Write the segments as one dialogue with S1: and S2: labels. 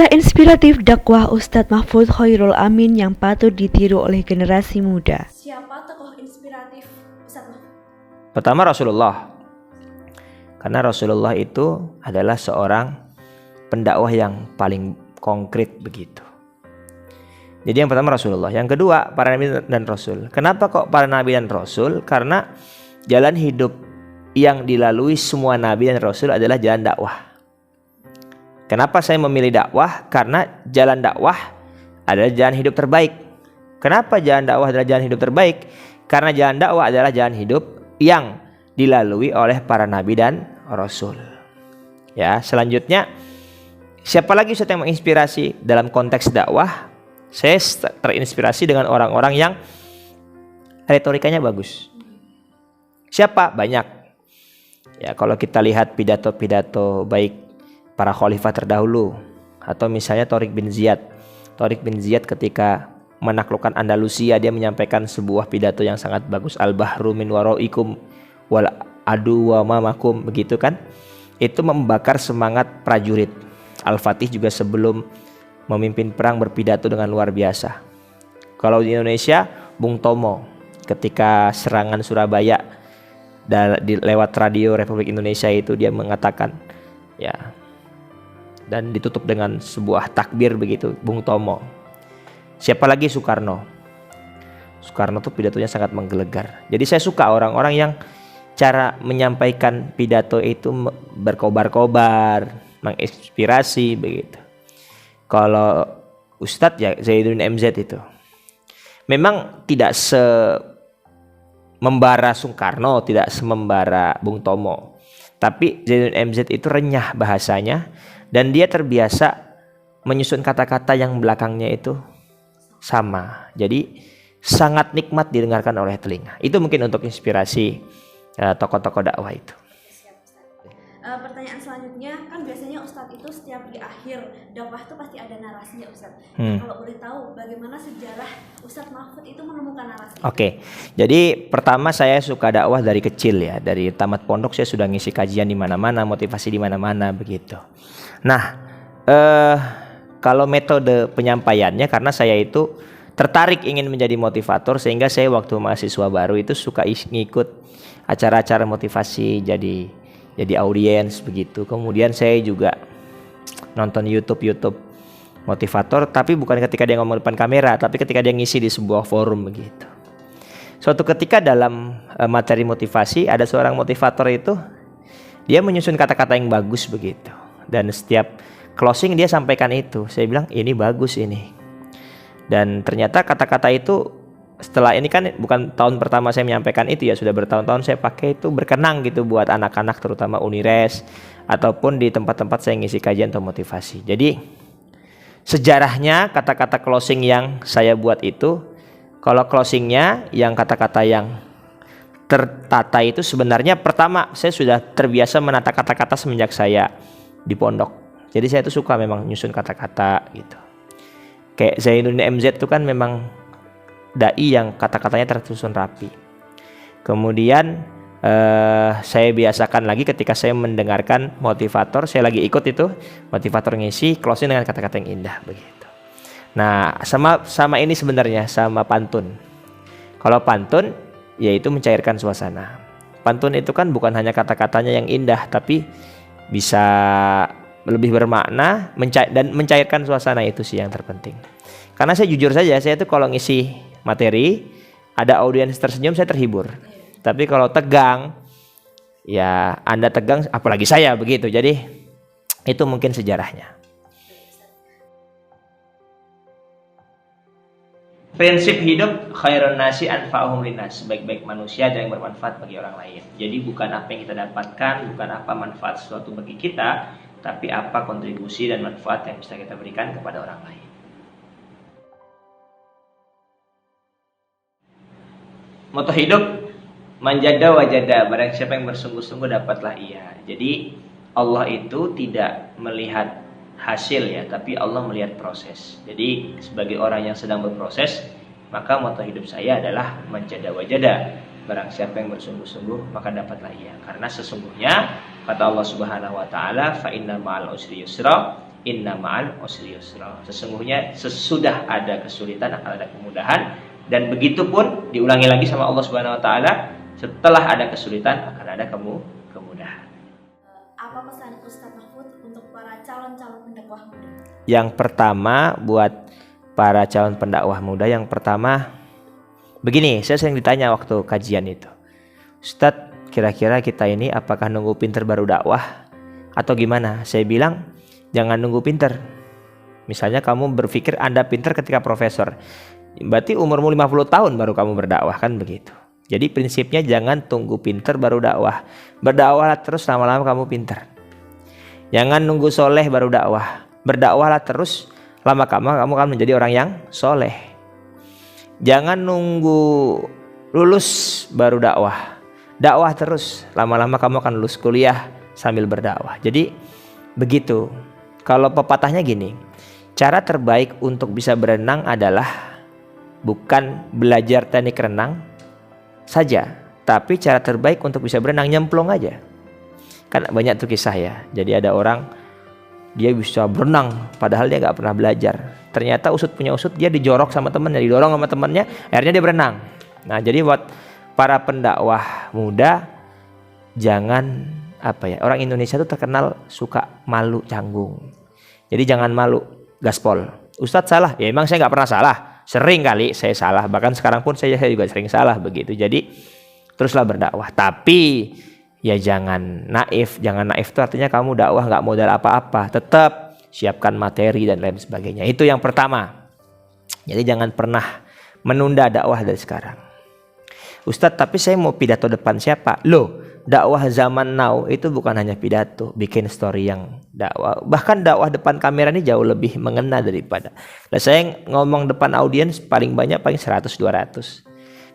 S1: Kisah inspiratif dakwah Ustadz Mahfudz Chairul Amin yang patut ditiru oleh generasi muda.
S2: Siapa tokoh inspiratif Ustadz Mahfudz?
S3: Pertama Rasulullah. Karena Rasulullah itu adalah seorang pendakwah yang paling konkret begitu. Jadi yang pertama Rasulullah. Yang kedua para nabi dan rasul. Kenapa kok para nabi dan rasul? Karena jalan hidup yang dilalui semua nabi dan rasul adalah jalan dakwah. Kenapa saya memilih dakwah? Karena jalan dakwah adalah jalan hidup terbaik. Kenapa jalan dakwah adalah jalan hidup terbaik? Karena jalan dakwah adalah jalan hidup yang dilalui oleh para nabi dan rasul. Ya, selanjutnya siapa lagi Ustaz yang menginspirasi dalam konteks dakwah? Saya terinspirasi dengan orang-orang yang retorikanya bagus. Siapa? Banyak. Ya, kalau kita lihat pidato-pidato baik para khalifah terdahulu atau misalnya Tharik bin Ziyad. Tharik bin Ziyad ketika menaklukkan Andalusia, dia menyampaikan sebuah pidato yang sangat bagus, al-bahru min waraikum wal adu wa mamakum, begitu kan? Itu membakar semangat prajurit. Al-Fatih juga sebelum memimpin perang berpidato dengan luar biasa. Kalau di Indonesia, Bung Tomo ketika serangan Surabaya lewat radio Republik Indonesia itu dia mengatakan ya, dan ditutup dengan sebuah takbir begitu, Bung Tomo. Siapa lagi? Soekarno. Soekarno tuh pidatonya sangat menggelegar. Jadi saya suka orang-orang yang cara menyampaikan pidato itu berkobar-kobar, menginspirasi begitu. Kalau Ustadz ya Zainuddin MZ itu memang tidak membara Soekarno, tidak semembara Bung Tomo. Tapi Zainuddin MZ itu renyah bahasanya dan dia terbiasa menyusun kata-kata yang belakangnya itu sama. Jadi sangat nikmat didengarkan oleh telinga. Itu mungkin untuk inspirasi tokoh-tokoh dakwah itu.
S2: Pertanyaan selanjutnya, kan biasanya Ustadz itu setiap di akhir dakwah itu pasti ada narasinya Ustadz. Kalau boleh tahu bagaimana sejarah Ustadz Mahfudz itu menemukan narasi?
S3: Oke, jadi pertama saya suka dakwah dari kecil ya. Dari tamat pondok saya sudah ngisi kajian di mana-mana, motivasi di mana-mana begitu. Nah, kalau metode penyampaiannya, karena saya itu tertarik ingin menjadi motivator, sehingga saya waktu mahasiswa baru itu suka ngikut acara-acara motivasi, jadi audiens begitu. Kemudian saya juga nonton YouTube motivator, tapi bukan ketika dia ngomong depan kamera, tapi ketika dia ngisi di sebuah forum begitu. Suatu ketika dalam materi motivasi ada seorang motivator itu dia menyusun kata-kata yang bagus begitu, dan setiap closing dia sampaikan itu. Saya bilang ini bagus ini. Dan ternyata kata-kata itu setelah ini kan bukan tahun pertama saya menyampaikan itu ya, sudah bertahun-tahun saya pakai itu, berkenang gitu buat anak-anak terutama Unires ataupun di tempat-tempat saya ngisi kajian atau motivasi. Jadi sejarahnya kata-kata closing yang saya buat itu, kalau closingnya yang kata-kata yang tertata itu sebenarnya pertama saya sudah terbiasa menata kata-kata semenjak saya di pondok. Jadi saya itu suka memang nyusun kata-kata gitu. Kayak Zainuddin MZ itu kan memang dai yang kata-katanya tersusun rapi. Kemudian saya biasakan lagi ketika saya mendengarkan motivator, saya lagi ikut itu motivator ngisi closing dengan kata-kata yang indah begitu. Nah, sama ini sebenarnya sama pantun. Kalau pantun yaitu mencairkan suasana. Pantun itu kan bukan hanya kata-katanya yang indah, tapi bisa lebih bermakna dan mencairkan suasana, itu sih yang terpenting. Karena saya jujur saja, saya tuh kalau ngisi materi ada audiens tersenyum saya terhibur. Tapi kalau tegang ya Anda tegang apalagi saya begitu. Jadi itu mungkin sejarahnya. Prinsip hidup khairun nasi anfa'uhum linnas, sebaik-baik manusia dan yang bermanfaat bagi orang lain. Jadi bukan apa yang kita dapatkan, bukan apa manfaat sesuatu bagi kita, tapi apa kontribusi dan manfaat yang bisa kita berikan kepada orang lain. Moto hidup manjada wajada, barang siapa yang bersungguh-sungguh dapatlah ia. Jadi Allah itu tidak melihat hasil ya, tapi Allah melihat proses. Jadi sebagai orang yang sedang berproses, maka moto hidup saya adalah manjada wajada, barang siapa yang bersungguh-sungguh maka dapatlah ia. Karena sesungguhnya kata Allah Subhanahu wa taala, fa inna ma'al usri yusra, Inna ma'al usri yusra. Sesungguhnya sesudah ada kesulitan akan ada kemudahan, dan begitu pun diulangi lagi sama Allah Subhanahu wa taala, setelah ada kesulitan akan ada kemudahan.
S2: Apa pesan Ustadz Mahfud untuk para calon-calon pendakwah muda?
S3: Yang pertama buat para calon pendakwah muda, yang pertama begini, saya sering ditanya waktu kajian itu, Ustadz, kira-kira kita ini apakah nunggu pinter baru dakwah atau gimana? Saya bilang jangan nunggu pinter. Misalnya kamu berpikir Anda pinter ketika profesor, berarti umurmu 50 tahun baru kamu berdakwah, kan begitu. Jadi prinsipnya jangan tunggu pinter baru dakwah. Berdakwahlah terus, lama-lama kamu pinter. Jangan nunggu soleh baru dakwah. Berdakwahlah terus, lama kamu akan menjadi orang yang soleh. Jangan nunggu lulus baru dakwah. Dakwah terus, lama-lama kamu akan lulus kuliah sambil berdakwah. Jadi begitu. Kalau pepatahnya gini, cara terbaik untuk bisa berenang adalah bukan belajar teknik renang saja, tapi cara terbaik untuk bisa berenang nyemplung aja. Kan banyak tuh kisah ya. Jadi ada orang, dia bisa berenang padahal dia nggak pernah belajar. Ternyata usut punya usut, dia dijorok sama temennya, didorong sama temennya, akhirnya dia berenang. Nah, jadi buat para pendakwah muda, jangan orang Indonesia tuh terkenal suka malu canggung. Jadi jangan malu gaspol. Ustadz salah, ya emang saya nggak pernah salah. Sering kali saya salah, bahkan sekarang pun saya juga sering salah begitu. Jadi teruslah berdakwah, tapi ya jangan naif. Jangan naif itu artinya kamu dakwah nggak modal apa-apa. Tetap siapkan materi dan lain sebagainya. Itu yang pertama. Jadi jangan pernah menunda dakwah dari sekarang. Ustadz, tapi saya mau pidato depan siapa? Loh, dakwah zaman now itu bukan hanya pidato, bikin story yang dakwah. Bahkan dakwah depan kamera ini jauh lebih mengena daripada. Nah, saya ngomong depan audiens paling banyak paling 100-200.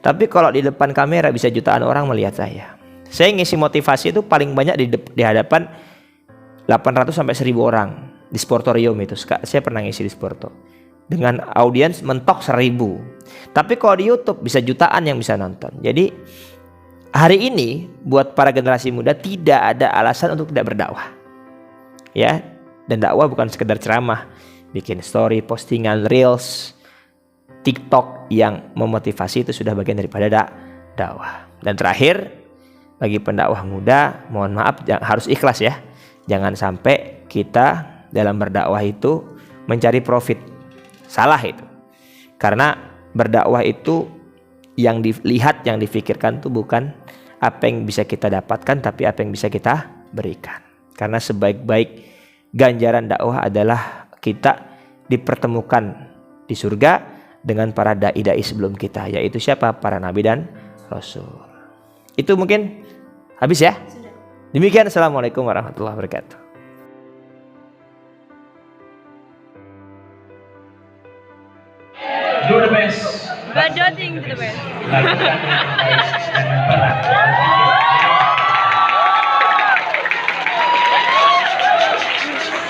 S3: Tapi kalau di depan kamera bisa jutaan orang melihat saya. Saya ngisi motivasi itu paling banyak di hadapan 800 sampai 1000 orang di Sportorium itu. Saya pernah ngisi di Sporto. Dengan audiens mentok 1000. Tapi kalau di YouTube bisa jutaan yang bisa nonton. Jadi hari ini buat para generasi muda tidak ada alasan untuk tidak berdakwah. Ya, dan dakwah bukan sekedar ceramah, bikin story, postingan, reels, TikTok yang memotivasi itu sudah bagian daripada dakwah. Dan terakhir, bagi pendakwah muda, mohon maaf harus ikhlas ya. Jangan sampai kita dalam berdakwah itu mencari profit. Salah itu. Karena berdakwah itu yang dilihat, yang difikirkan itu bukan apa yang bisa kita dapatkan, tapi apa yang bisa kita berikan. Karena sebaik-baik ganjaran dakwah adalah kita dipertemukan di surga dengan para dai-dai sebelum kita, yaitu siapa? Para nabi dan rasul. Itu mungkin habis ya. Demikian, assalamualaikum warahmatullahi wabarakatuh.
S4: Do the best.
S5: But don't think the best.
S4: Lakukan yang terbaik dengan berat.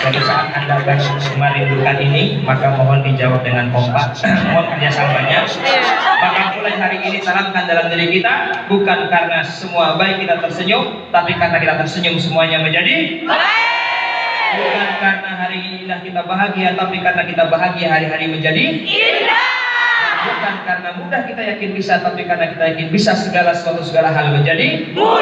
S4: Suatu saat Anda akan merindukan ini, maka mohon dijawab dengan kompak. Mohon kerjasamanya. Maka mulai hari ini tanamkan dalam diri kita, bukan karena semua baik kita tersenyum, tapi karena kita tersenyum semuanya menjadi baik. Bukan karena hari ini indah kita bahagia, tapi karena kita bahagia hari-hari menjadi indah. Bukan karena mudah kita yakin bisa, tapi karena kita yakin bisa segala hal menjadi mudah.